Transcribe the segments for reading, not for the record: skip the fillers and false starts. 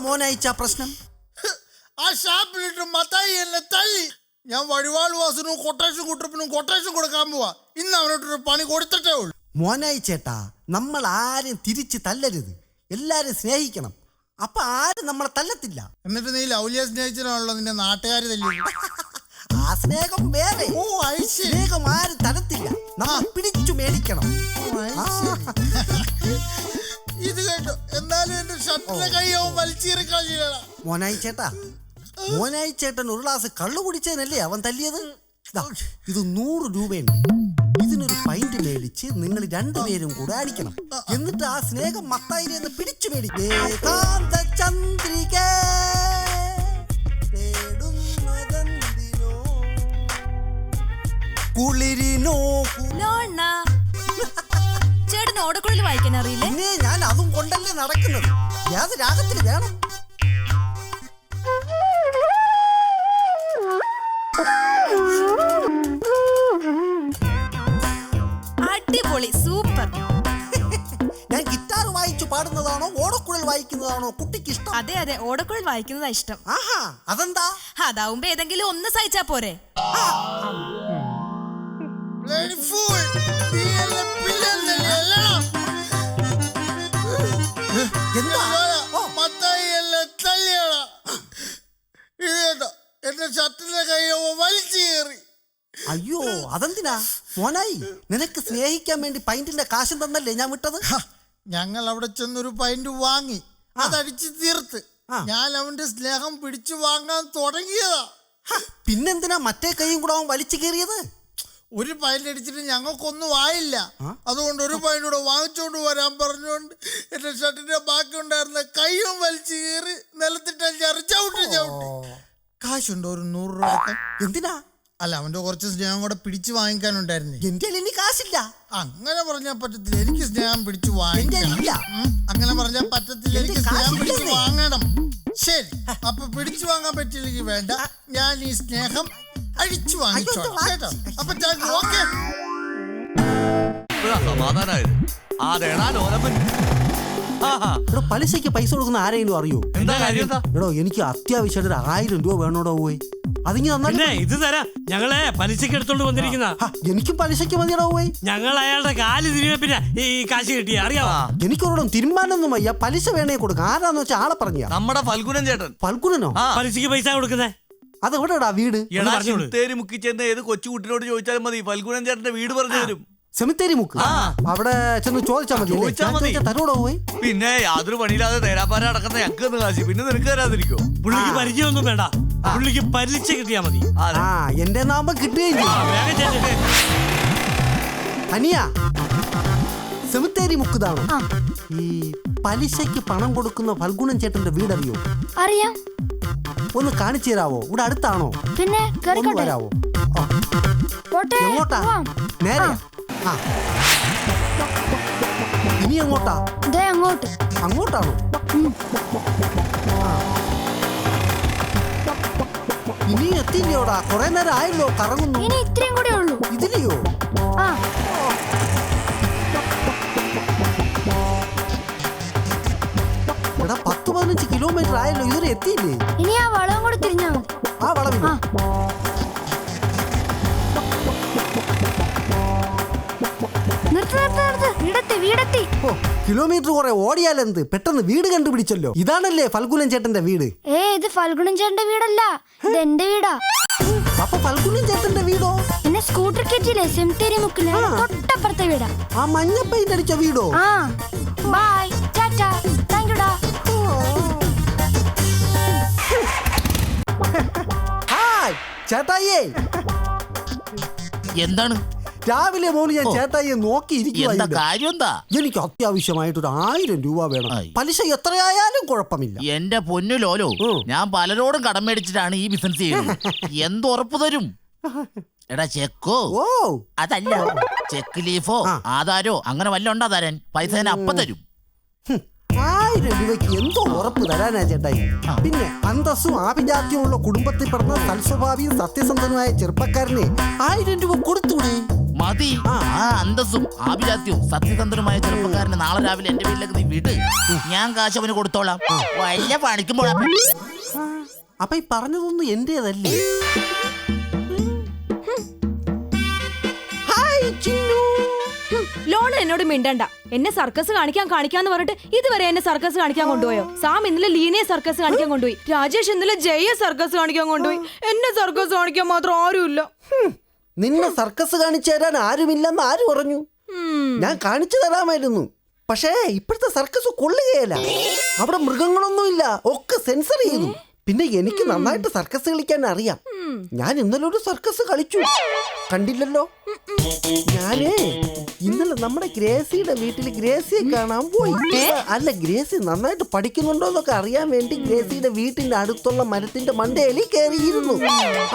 മോനയച്ച പ്രശ്നം? ആ ഷാപ്പിലിട്ട് മത്തായി എന്നെ തല്ലി. ഞാൻ വഴിവാൾ വാസനും കൊട്ടേഷൻ കുട്ടപ്പിനും കൊട്ടേഷൻ കൊടുക്കാൻ പോവാ. ഇന്ന് അവനോട്ടൊരു പണി കൊടുത്തിട്ടേ ഉള്ളൂ. മോനയച്ചേട്ടാ, നമ്മൾ ആരും തിരിച്ച് തല്ലരുത്, എല്ലാരും സ്നേഹിക്കണം. അപ്പൊ ആരും നമ്മളെ തല്ലത്തില്ല. എന്നിട്ട് നീ ലൗലിയെ സ്നേഹിച്ചാണല്ലോ നിന്റെ നാട്ടുകാര് തല്ലി. ആ സ്നേഹം വേറെ. ഓ സ്നേഹം ആരും തരത്തില്ല, നമ്മൾ പിടിച്ചു മേടിക്കണം. ഇത് കേട്ടോ, എന്നാലും എന്റെ ഷർട്ടിലെ കൈയാവും വലിച്ചീറി കളിയില്ല. മോനായിച്ചേട്ടൻ ഒരു ഗ്ലാസ് കള്ളു കുടിച്ചതിനല്ലേ അവൻ തല്ലിയത്? ഇത് 100 രൂപയുണ്ട്. ഇതിനൊരു പൈന്റ് മേടിച്ച് നിങ്ങൾ രണ്ടുപേരും കൂടെ അടിക്കണം. എന്നിട്ട് ആ സ്നേഹം മത്തായിന്ന് പിടിച്ചു മേടിക്കേ. കുളിരിനോ ചേട്ടന് ഓടക്കുഴൽ വായിക്കാൻ അറിയില്ലേ? പിന്നെ ഞാൻ അതും കൊണ്ടല്ലേ നടക്കുന്നത്. ഏത് രാഗത്തിന് വേണം? അടിപൊളി, സൂപ്പർ. ഞാൻ ഗിറ്റാർ വായിച്ചു പാടുന്നതാണോ ഓടക്കുഴൽ വായിക്കുന്നതാണോ കുട്ടിക്ക് ഇഷ്ടം? അതെ, ഓടക്കുഴൽ വായിക്കുന്നതാ ഇഷ്ടം. ആഹാ, അതെന്താ? അതാവുമ്പോ ഏതെങ്കിലും ഒന്ന് സഹിച്ചാ പോരെ. എന്റെ ഷർട്ടിലെ കൈയോ വലിച്ചേറി. അയ്യോ, അതെന്തിനാ മോനായി? നിനക്ക് സ്നേഹിക്കാൻ വേണ്ടി പൈന്റിന്റെ കാശും തന്നല്ലേ ഞാൻ വിട്ടത്? ഞങ്ങൾ അവിടെ ചെന്നൊരു പൈന്റ് വാങ്ങി, അതടിച്ച് തീർത്ത് ഞാൻ അവന്റെ സ്നേഹം പിടിച്ചു വാങ്ങാൻ തുടങ്ങിയതാ. പിന്നെന്തിനാ മറ്റേ കൈയും കൂടെ അവൻ വലിച്ചു കയറിയത്? ഒരു പൈന്റ് അടിച്ചിട്ട് ഞങ്ങൾക്കൊന്നും ആയില്ല. അതുകൊണ്ട് ഒരു പൈന്റ് കൂടെ വാങ്ങിച്ചോണ്ട് വരാൻ പറഞ്ഞുകൊണ്ട് എന്റെ ഷർട്ടിന്റെ ബാക്കി ഉണ്ടായിരുന്ന കൈയും വലിച്ചു കയറി നിലത്തിട്ട് ചവിട്ടി. കാശുണ്ടോ ഒരു 100 രൂപ? എന്തിനാ? അല്ല, അവന്റെ കുറച്ച് സ്നേഹം കൂടെ പിടിച്ചു വാങ്ങിക്കാനുണ്ടായിരുന്നേ. എന്റെ ഇനി കാശില്ല. അങ്ങനെ പറഞ്ഞാൽ പറ്റത്തില്ല, എനിക്ക് സ്നേഹം പിടിച്ചു വാങ്ങിക്കണം. അങ്ങനെ പറഞ്ഞാൽ പറ്റത്തില്ല, എനിക്ക് സ്നേഹം പിടിച്ചു വാങ്ങണം. ശരി, അപ്പൊ പിടിച്ചു വാങ്ങാൻ പറ്റില്ലെങ്കിൽ വേണ്ട, ഞാൻ ഈ സ്നേഹം അഴിച്ചു വാങ്ങിച്ചോളാം കേട്ടോ. അപ്പൊ ഓക്കെ. പലിശയ്ക്ക് പൈസ കൊടുക്കുന്ന ആരെങ്കിലും അറിയോ? എടോ, എനിക്ക് അത്യാവശ്യമായിട്ട് 1000 രൂപ വേണോടോ പോയി. ഇത് തരാം. ഞങ്ങളെ പലിശക്ക് എടുത്തോണ്ട് വന്നിരിക്കുന്ന. എനിക്കും പലിശയ്ക്ക് മതിയടോ പോയി. ഞങ്ങൾ അയാളുടെ കാല് തിരികെ പിന്നെ ഈ കാശ് കിട്ടിയ അറിയാമോ? എനിക്കൊരിടം തീരുമാനമൊന്നും വയ്യ. പലിശ വേണേ കൊടുക്കാം. ആരാന്ന് വെച്ചാൽ ആളെ പറഞ്ഞ. നമ്മുടെ ഫൽഗുനൻ ചേട്ടൻ. ഫൽഗുനനോ? പലിശക്ക് പൈസ കൊടുക്കുന്നേ. അത് എവിടെടാ വീട്? സെമിത്തേരി മുക്കി ചെന്ന് ഏത് കൊച്ചുകുട്ടിനോട് ചോദിച്ചാലും മതി, ഫൽഗുനൻ ചേട്ടന്റെ വീട് പറഞ്ഞു തരും. സെമിത്തേരി മുക്ക്? അവിടെ ചെന്ന് ചോദിച്ചാൽ മതി. തരോടോ പോയി. പിന്നെ യാതൊരു പണിയില്ലാതെ തേരാപ്പാര നടക്കുന്ന ഞങ്ങൾക്ക് കാശ്, പിന്നെ നിനക്ക് തരാതിരിക്കോ? പുള്ളിക്ക് പരിചയമൊന്നും വേണ്ട, പുള്ളിക്ക് പലിശ കിട്ടിയാ മതി. എന്റെ നാമം കിട്ടുകയും അനിയ സെമിത്തേരി മുക്കുതാണോ? ഈ പലിശയ്ക്ക് പണം കൊടുക്കുന്ന ഫൽഗുനൻ ചേട്ടന്റെ വീടറിയോ? അറിയാം. ഒന്ന് കാണിച്ചു തരാവോ? ഇവിടെ അടുത്താണോ? പിന്നെ വരാവോ? എങ്ങോട്ടാ? നേരെ. ഇനി എങ്ങോട്ടാ? അങ്ങോട്ട്. അങ്ങോട്ടാണോ? ഇനി എത്തില്ലയോടാ? കുറെ നേരം ആയല്ലോ കറങ്ങുന്നു. ഇനി ഇത്രയും കൂടെ ഉള്ളൂ. ഇതിലെയോ? എടാ, 10-15 കിലോമീറ്റർ ആയല്ലോ, ഇതുവരെ എത്തിയില്ലേ? ഇനി ആ വളവും കൂടെ തിരിഞ്ഞാ മതി. ആ വളവില്ല. കിലോമീറ്റർ കുറെ ഓടിയാലെന്ത്, പെട്ടെന്ന് വീട് കണ്ടുപിടിച്ചല്ലോ. ഇതാണല്ലേ ഫൽഗുനൻ ചേട്ടന്റെ വീട്? ഇത് ഫൽഗുനൻ ചേട്ടന്റെ വീടല്ല, ഇത് എന്റെ വീടാ. അപ്പൊ ഫൽഗുനൻ ചേട്ടന്റെ വീടോ? എന്നെ സ്കൂട്ടർ കയറ്റിയില്ലേ സെമിത്തേരി മുക്കിന് തൊട്ടപ്പുറത്തെ വീടാ. ആ മഞ്ഞ പെയിന്റ് അടിച്ച വീടോ? ബൈ, ടാറ്റാ, താങ്ക് യുടാ. ഹായ് ചേട്ടായിയേ. എന്താണ്? രാവിലെ മോന് ഞാൻ ചേട്ടായിയെ നോക്കിയിരിക്കുക. എനിക്ക് അത്യാവശ്യമായിട്ടൊരു 1000 രൂപ വേണം. പലിശ എത്രയായാലും കുഴപ്പമില്ല. എന്റെ പൊന്നു ലോലോ, ഞാൻ പലരോടും കടം മേടിച്ചിട്ടാണ് ഈ ബിസിനസ് ചെയ്യുന്നത്. എന്തുറപ്പ് തരും? എടാ, ചെക്കോ? അതല്ല, ചെക്ക് ലീഫോ ആധാരോ അങ്ങനെ വല്ല ഉണ്ടാ തരാൻ? പൈസ ഞാൻ അപ്പം തരും. 1000 രൂപയ്ക്ക് എന്തോ ഉറപ്പ് തരാനാ ചേട്ടായി? പിന്നെ അന്തസ്സും ആഭിജാത്യമുള്ള കുടുംബത്തിൽ പറഞ്ഞ സൽസ്വഭാവിയും സത്യസന്ധനുമായ ചെറുപ്പക്കാരനെ 1000 രൂപ കൊടുത്തൂടെ? മതി. ആ അന്തസ്സും ആഭിജാത്യവും സത്യസന്ധനുമായ ചെറുപ്പക്കാരന് നാളെ രാവിലെ എന്റെ വീട്ടിലേക്ക് നീ വിട്. ഞാൻ കാശ് അവന് കൊടുത്തോളാം. വല്ല പണിക്കുമ്പോൾ അപ്പൊ ഈ പറഞ്ഞതൊന്നും എന്റേതല്ലേ? ഹായ് ചിന്നു. ലോൺ എന്നോട് മിണ്ടണ്ട. എന്നെ സർക്കസ് കാണിക്കാന്ന് പറഞ്ഞിട്ട് ഇതുവരെ എന്നെ സർക്കസ് കാണിക്കാൻ കൊണ്ടുപോയോ? സാം ഇന്നലെ ലീനയെ സർക്കസ് കാണിക്കാൻ കൊണ്ടുപോയി. രാജേഷ് ഇന്നലെ ജയ സർക്കസ് കാണിക്കാൻ കൊണ്ടുപോയി. എന്നെ സർക്കസ് കാണിക്കാൻ മാത്രം ആരുമില്ല. നിന്നെ സർക്കസ് കാണിച്ചു തരാൻ ആരുമില്ലെന്ന് ആര് പറഞ്ഞു? ഞാൻ കാണിച്ചു തരാമായിരുന്നു. പക്ഷേ ഇപ്പോഴത്തെ സർക്കസ് കൊള്ളുകയല്ല. അവിടെ മൃഗങ്ങളൊന്നുമില്ല, ഒക്കെ സെൻസർ ചെയ്തു. പിന്നെ എനിക്ക് നന്നായിട്ട് സർക്കസ് കളിക്കാൻ അറിയാം. ഞാൻ ഇന്നലെ ഒരു സർക്കസ് കളിച്ചു, കണ്ടില്ലല്ലോ? ഞാനേ ഇന്നലെ നമ്മുടെ ഗ്രേസിയുടെ വീട്ടിൽ ഗ്രേസിയെ കാണാൻ പോയി. അല്ല, ഗ്രേസി നന്നായിട്ട് പഠിക്കുന്നുണ്ടോ എന്നൊക്കെ അറിയാൻ വേണ്ടി ഗ്രേസിയുടെ വീട്ടിന്റെ അടുത്തുള്ള മരത്തിന്റെ മണ്ടയിൽ കയറിയിരുന്നു.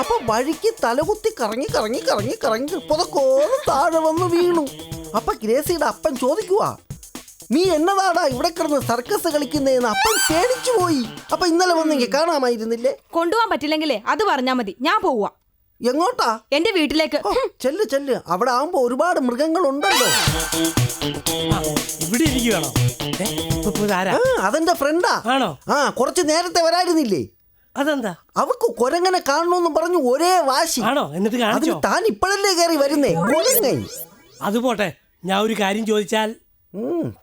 അപ്പൊ വഴിക്ക് തലകുത്തി കറങ്ങി കറങ്ങി കറങ്ങി കറങ്ങി പുതക്കോളം താഴെ വന്ന് വീണു. അപ്പൊ ഗ്രേസിയുടെ അപ്പൻ ചോദിക്കുവാ, നീ എന്നതാടാ ഇവിടെ കിടന്ന് സർക്കസ് കളിക്കുന്നതെന്ന്. അപ്പൻ പേടിച്ചു പോയി. അപ്പൊ ഇന്നലെ വന്നെങ്കിൽ കാണാമായിരുന്നില്ലേ? കൊണ്ടുപോകാൻ പറ്റില്ലെങ്കിലേ അത് പറഞ്ഞാ മതി, ഞാൻ പോവാ. എങ്ങോട്ടാ? എന്റെ വീട്ടിലേക്ക്. ചെല്ല് ചെല്ല്, അവിടെ ആവുമ്പോ ഒരുപാട് മൃഗങ്ങളുണ്ടല്ലോ. ഇവിടെ ഇരിക്കുകയാണോ? അതെന്റെ ഫ്രണ്ടാ. ആണോ? കുറച്ച് നേരത്തെ വരായിരുന്നില്ലേ? അതെന്താ? അവക്ക് കൊരങ്ങനെ കാണണമെന്ന് പറഞ്ഞു ഒരേ വാശി. ആണോ? എന്നിട്ട് കാണിച്ചോ? താൻ ഇപ്പോഴല്ലേ കയറി വരുന്നേ കൊരങ്ങൻ. അത് പോട്ടെ, ഞാൻ ഒരു കാര്യം ചോദിച്ചാൽ?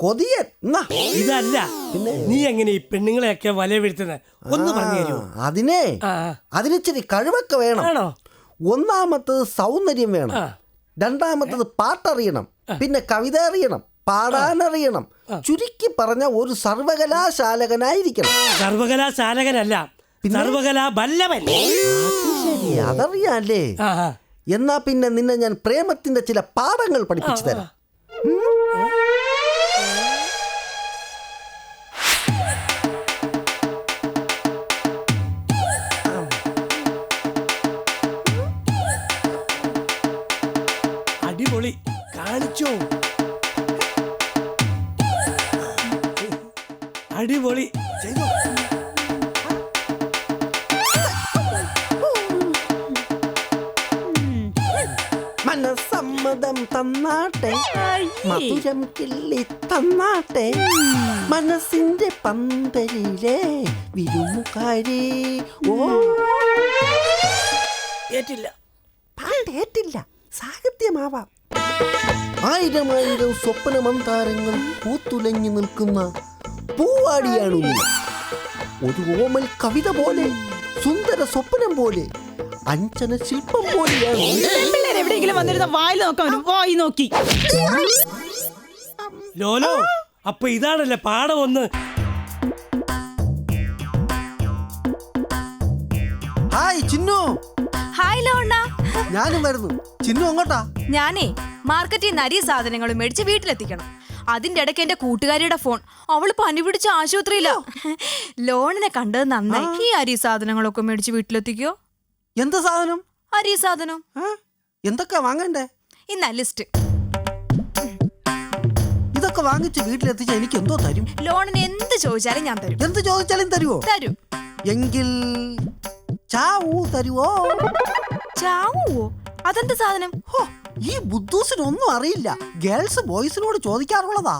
കൊതിയൻ. ഇതല്ല, നീ എങ്ങനെ ഈ പെണ്ണുങ്ങളെയൊക്കെ വല വീഴ്ത്തുന്നത്? ഒന്ന് പറഞ്ഞു തരുമോ? അതിനിച്ചിരി കഴിവൊക്കെ വേണം. ഒന്നാമത്തത് സൗന്ദര്യം വേണം, രണ്ടാമത്തത് പാട്ടറിയണം, പിന്നെ കവിത അറിയണം, പാടാനറിയണം. ചുരുക്കി പറഞ്ഞ ഒരു സർവകലാശാലകനായിരിക്കണം. സർവകലാശാലകനല്ല, സർവകലാബല്ലവൻ. ശരി, അതറിയാല്ലേ? എന്നാ പിന്നെ നിന്നെ ഞാൻ പ്രേമത്തിന്റെ ചില പാഠങ്ങൾ പഠിപ്പിച്ചു തരാം. അടിപൊളി, കാണിച്ചോ? അടിപൊളി ചെയ്തോ? മനസമ്മതം തന്നാട്ടെ, മധുരം കിള്ളി തന്നാട്ടെ, മനസ്സിന്റെ പന്തലിലെ വിരുമുകാരി. ഏറ്റില്ല, പാട്ടേറ്റില്ല, സാഹിത്യമാവാം. ആയിരം ആയിരം സ്വപ്ന മന്ദാരങ്ങൾ പൂത്തുലഞ്ഞു നിൽക്കുന്ന പൂവാടിയാണു നീ. ഒരു ഓമൽ കവിത പോലെ, സുന്ദര സ്വപ്നം പോലെ, അഞ്ചന ശില്പം പോലെയാണ്. എവിടെയെങ്കിലും വന്നിരുന്ന വായി നോക്കാൻ വായി നോക്കി. ലോലോ, അപ്പൊ ഇതാണല്ലേ പാഠം ഒന്ന്. ഹായ് ചിന്നു. ഹായ് ലോണ്ണ. ഞാനും വരുന്നു. ചിന്നു എങ്ങോട്ടാ? ഞാനേ മാർക്കറ്റിൽ നിന്ന് അരി സാധനങ്ങളും മേടിച്ച് വീട്ടിലെത്തിക്കണം. അതിന്റെ ഇടയ്ക്ക് എന്റെ കൂട്ടുകാരിയുടെ ഫോൺ. അവള് പനി പിടിച്ച ആശുപത്രിയില്ല. ലോണിനെ കണ്ടത് നന്നായി. ഈ അരി സാധനങ്ങളൊക്കെ മേടിച്ച് വീട്ടിലെത്തിക്കോ. എന്ത് സാധനം? അരി സാധനം. എന്തൊക്കെ വാങ്ങണ്ടേ? ഇന്ന ലിസ്റ്റ്. ഇതൊക്കെ വാങ്ങിച്ച് വീട്ടിലെത്തിച്ച എനിക്ക് എന്തോ തരും? ലോണിന് എന്ത് ചോദിച്ചാലും ഞാൻ തരും. എന്ത് ചോദിച്ചാലും തരുവോ? തരും. എങ്കിൽ ചാവൂ തരുവോ? ചാവോ? അതെന്ത് സാധനം? ഈ ബുദ്ധൂസിനൊന്നും അറിയില്ല. ഗേൾസ് ബോയ്സിനോട് ചോദിക്കാറുള്ളതാ.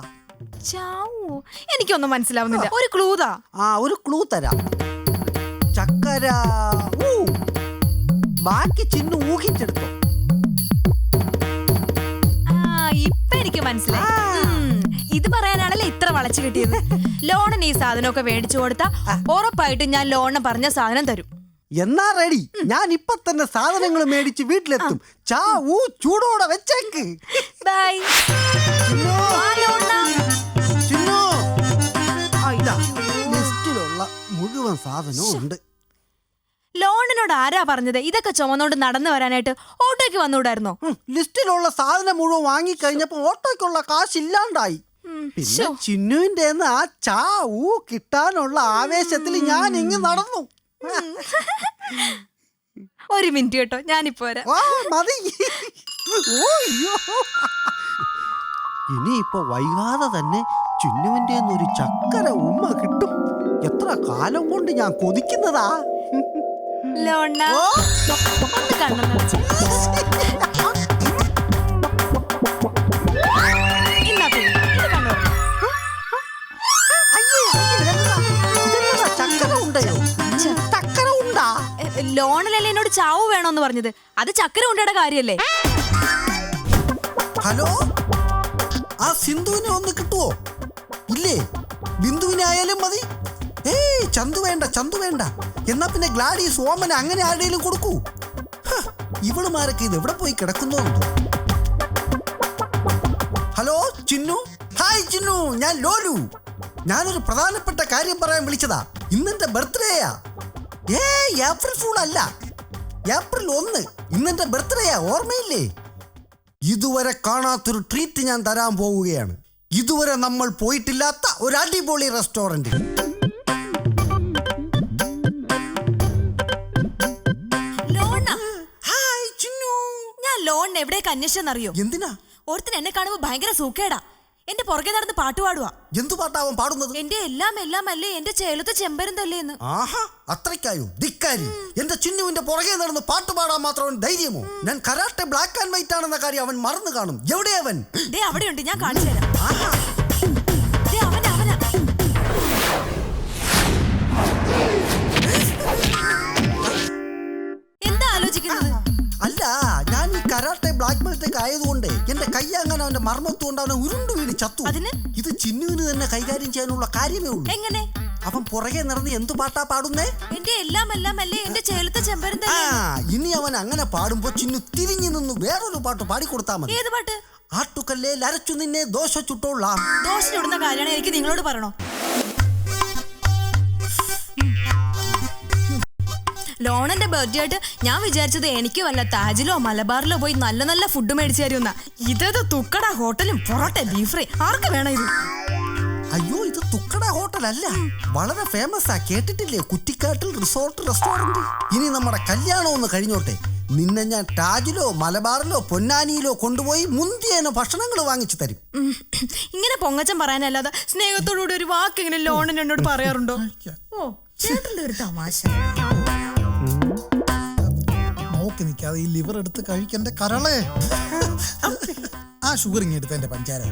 ചാവോ? എനിക്കൊന്നും മനസ്സിലാവുന്നില്ല. ഒരു ക്ലൂതാ. ഒരു ക്ലൂ തരാം. ചക്കര. ബാക്കി ചിന്നു ഊഹിച്ചെടുത്തോ. ഇപ്പൊ എനിക്ക് മനസ്സിലായി. ഇത് പറയാനാണല്ലേ ഇത്ര വളച്ചു കിട്ടിയത്. ലോണിന് ഈ സാധനമൊക്കെ മേടിച്ചു കൊടുത്താ ഉറപ്പായിട്ടും ഞാൻ ലോണിന് പറഞ്ഞ സാധനം തരും. എന്നാ റെഡി. ഞാൻ ഇപ്പൊ തന്നെ സാധനങ്ങൾ മേടിച്ച് വീട്ടിലെത്തും. ചാവൂ ചൂടോടെ വെച്ചേക്ക്. ബൈ. ലിസ്റ്റിലുള്ള മുഴുവൻ സാധനവും ഉണ്ട്. ലോണിനോട് ആരാ പറഞ്ഞത് ഇതൊക്കെ ചുമന്നോണ്ട് നടന്നു വരാനായിട്ട്? ഓട്ടോയ്ക്ക് വന്നുകൂടായിരുന്നോ? ലിസ്റ്റിലുള്ള സാധനം മുഴുവൻ വാങ്ങിക്കഴിഞ്ഞപ്പോ ഓട്ടോയ്ക്കുള്ള കാശില്ലാണ്ടായി. പിന്നെ ചിന്നുവിന്റെ ആ ചാവൂ കിട്ടാനുള്ള ആവേശത്തിൽ ഞാൻ ഇങ്ങ് നടന്നു. ഒരു മിനിറ്റ് കേട്ടോ, ഞാനിപ്പോ വരാം. മതി. ഇനിയിപ്പോ വൈകാതെ തന്നെ ചിന്നുവിന്റെ ഒരു ചക്കര ഉമ്മ കിട്ടും. എത്ര കാലം കൊണ്ട് ഞാൻ കൊതിക്കുന്നതാ. ലോണ ഒന്ന് കണ്ണു നിറച്ച്. പറഞ്ഞത്? അത് ചക്കര ഉണ്ടയുടെ കാര്യല്ലേ? ഹലോ, ആ സിന്ധുവിനെ ഒന്ന് കിട്ടുവോ? ഇല്ലേ, ബിന്ദുവിനെ ആയാലും മതി. ഏയ് ചന്തു വേണ്ട, ചന്തു വേണ്ട. എന്നാ പിന്നെ ഗ്ലാഡീസ്, ഓമന അങ്ങനെ ആരുടെയും കൊടുക്കൂ. ഇവളുമാരൊക്കെ ഇത് എവിടെ പോയി കിടക്കുന്നോ? ഹലോ ചിന്നു. ഹായ് ചിന്നു, ഞാൻ ലോലു. ഞാനൊരു പ്രധാനപ്പെട്ട കാര്യം പറയാൻ വിളിച്ചതാ. ഇന്നെന്റെ ബർത്ത്ഡേയാ. ഏപ്രിൽ ഫൂൾ അല്ല, ഏപ്രിൽ 1. ഇന്നെന്റെ ബർത്ത്ഡേയാ, ഓർമ്മയില്ലേ? ഇതുവരെ കാണാത്തൊരു ട്രീറ്റ് ഞാൻ തരാൻ പോവുകയാണ്. ഇതുവരെ നമ്മൾ പോയിട്ടില്ലാത്ത ഒരു അടിപൊളി റെസ്റ്റോറന്റ്. ഹായ് ചിന്നു. ഞാൻ ലോണിന് എവിടേക്ക് അന്വേഷിച്ചെന്നറിയോ? എന്തിനാ? ഓർത്തിന് എന്നെ കാണുമ്പോ ഭയങ്കര സൂക്കേടാ. എന്റെ പുറകെ നടന്ന് പാട്ട് പാടുവാ. എന്തു പാട്ടാവൻ പാടുന്നത്? എന്റെ എല്ലാം എല്ലാം അല്ലേ, എന്റെ ചേലത്തെ ചെമ്പരുന്തല്ലേന്ന്. ആഹാ, അത്രയ്ക്കായോ ധിക്കാരി? എന്റെ ചിന്നുവിന്റെ പുറകെ നടന്ന് പാട്ട് പാടാൻ മാത്രം ധൈര്യമോ? ഞാൻ കരാട്ടെ ബ്ലാക്ക് ആൻഡ് വൈറ്റ് ആണെന്ന കാര്യം അവൻ മറന്നു കാണും. എവിടെ അവൻ? ദേ അവിടെയുണ്ട്, ഞാൻ കാണിച്ചു തരാം. ആഹാ, ദേ അവനാ. എന്താ ആലോചിക്കുന്നത്? അല്ല, ഞാൻ ഈ കരാട്ടെ ബ്ലാക്ക് ബെൽറ്റൊക്കെ ആയതുകൊണ്ട് എന്റെ കൈ അങ്ങനെ അവന്റെ മർമ്മത്തുകൊണ്ട് അവനെ ഉരുണ്ടു വീണ് ചത്തു. അതിന്? ഇത് ചിന്നുവിന് തന്നെ കൈകാര്യം ചെയ്യാനുള്ള കാര്യമേ ഉള്ളൂ. എങ്ങനെ? അവൻ പുറകെ നടന്ന് എന്തു പാട്ടാ പാടുന്നേ? എന്റെ എല്ലാം എല്ലാം അല്ലേ, എന്റെ ചേലത്തെ ചെമ്പരുന്തല്ലേ. ഇനി അവൻ അങ്ങനെ പാടുമ്പോ ചിന്നു തിരിഞ്ഞു നിന്ന് വേറൊരു പാട്ട് പാടിക്കൊടുത്താ മതി. ഏത് പാട്ട്? ആട്ടുകല്ലേ അരച്ചു നിന്നെ ദോശ ചുട്ടോളാം. ദോശ ചുടുന്ന കാര്യമാണ് എനിക്ക് നിങ്ങളോട് പറയണോ? ലോണന്റെ ബർത്ത്ഡേ ആയിട്ട് ഞാൻ വിചാരിച്ചത് എനിക്ക് വല്ല താജിലോ മലബാറിലോ പോയി നല്ല നല്ല ഫുഡ് മേടിച്ചു തരുമെന്നാ. ഇതേതോ തുക്കട ഹോട്ടലും പൊറോട്ട ബീഫ് ഫ്രൈ. ആർക്ക് വേണം ഇത്? അയ്യോ, ഇത് തുക്കട ഹോട്ടൽ അല്ല, വളരെ ഫേമസ് ആ. കേട്ടിട്ടില്ലേ? കുറ്റിക്കാട്ടിൽ റിസോർട്ട് റെസ്റ്റോറന്റ്. ഇനി നമ്മുടെ കല്യാണം ഒന്ന് കഴിഞ്ഞോട്ടെ, നിന്നെ ഞാൻ താജിലോ മലബാറിലോ പൊന്നാനിയിലോ കൊണ്ടുപോയി മുന്തിയേനോ ഭക്ഷണങ്ങൾ വാങ്ങിച്ചു തരും. ഇങ്ങനെ പൊങ്ങച്ചം പറയാനല്ലാതെ സ്നേഹത്തോടുകൂടി ഒരു വാക്ക് ഇങ്ങനെ ലോണിന് എന്നോട് പറയാറുണ്ടോ? ഓ, ചേട്ടന്റെ ഒരു തമാശ. നോക്കി നിൽക്കാതെ ഈ ലിവർ എടുത്ത് കഴിക്കണ്ട കരളെ. ആ ഷുഗർ ഇങ്ങ് എടുത്ത എന്റെ പഞ്ചാര.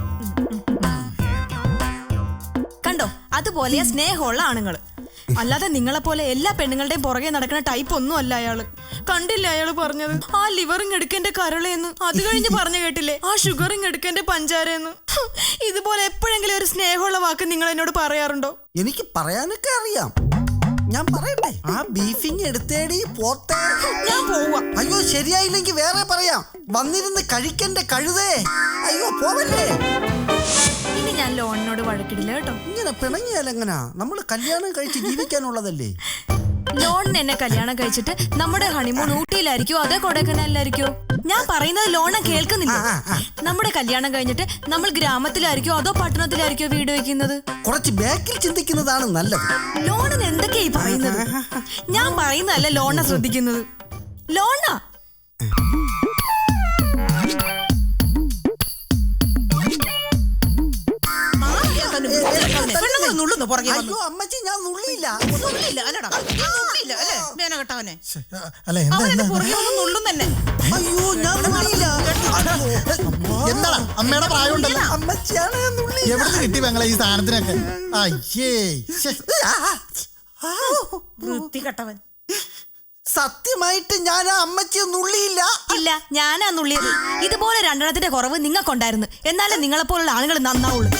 കണ്ടോ, അതുപോലെയാ സ്നേഹമുള്ള ആണുങ്ങള്. അല്ലാതെ നിങ്ങളെ പോലെ എല്ലാ പെണ്ണുങ്ങളുടെയും പുറകെ നടക്കുന്ന ടൈപ്പ് ഒന്നും അല്ല അയാള്. കണ്ടില്ല അയാള് പറഞ്ഞത്? ആ ലിവറിങ് എടുക്കേന്റെ കരളേന്ന്. അത് കഴിഞ്ഞ് പറഞ്ഞു കേട്ടില്ലേ, ആ ഷുഗറിങ് എടുക്കേന്റെ പഞ്ചാരന്ന്. ഇതുപോലെ എപ്പോഴെങ്കിലും ഒരു സ്നേഹമുള്ള വാക്ക് നിങ്ങൾ എന്നോട് പറയാറുണ്ടോ? എനിക്ക് പറയാനൊക്കെ അറിയാം. ഞാൻ പറയട്ടെ? ആ ബീഫിങ് എടുത്തേടി പോത്തെ. ഞാൻ പോവാ. അയ്യോ, ശരിയായില്ലെങ്കിൽ വേറെ പറയാം. വന്നിരുന്ന് കഴിക്കണ്ട കഴുതേ. അയ്യോ, പോവല്ലേ. ഇനി ഞാൻ ലോണിനോട് വഴക്കിടില്ല കേട്ടോ. ഇങ്ങനെ പിണങ്ങിയാലെങ്ങനാ? നമ്മൾ കല്യാണം കഴിച്ച് ജീവിക്കാനുള്ളതല്ലേ. ലോണിന് എന്നെ കല്യാണം കഴിച്ചിട്ട് നമ്മുടെ ഹണിമൂൺ ഊട്ടിയിലായിരിക്കോ അതേ കൊടൈക്കനാലിലായിരിക്കോ? ഞാൻ പറയുന്നത് ലോണ കേൾക്കുന്നില്ല. നമ്മുടെ കല്യാണം കഴിഞ്ഞിട്ട് നമ്മൾ ഗ്രാമത്തിലായിരിക്കോ അതോ പട്ടണത്തിലായിരിക്കോ വീട് വെക്കുന്നത്? കുറച്ച് ബാക്കിൽ ചിന്തിക്കുന്നതാണ് നല്ലത്. ലോണിന് എന്തൊക്കെയായി പറയുന്നത്? ഞാൻ പറയുന്നതല്ല ലോണ ശ്രദ്ധിക്കുന്നത്. ലോണ അയ്യോ അമ്മച്ചി, ഞാൻ നുള്ളിയില്ല. അല്ല, എന്താ അയ്യോ, ഞാൻ നുള്ളിയില്ല. എന്താ അമ്മയുടെ പ്രായം ഉണ്ടല്ലോ. അമ്മച്ചിയാണ് നുള്ളി. എവിടെ കിട്ടി പെങ്ങളെ ഈ സാധനത്തിനൊക്കെ? അയ്യേ, വൃത്തികെട്ടവൻ. സത്യമായിട്ട് ഞാൻ ആ അമ്മച്ചിയെ നുള്ളിയില്ല. ഇല്ല, ഞാനാ നുള്ളിയത്. ഇതുപോലെ രണ്ടെണ്ണത്തിന്റെ കുറവ് നിങ്ങൾക്കുണ്ടായിരുന്നു. എന്നാലേ നിങ്ങളെപ്പോലുള്ള ആളുകൾ നന്നാവുള്ളൂ.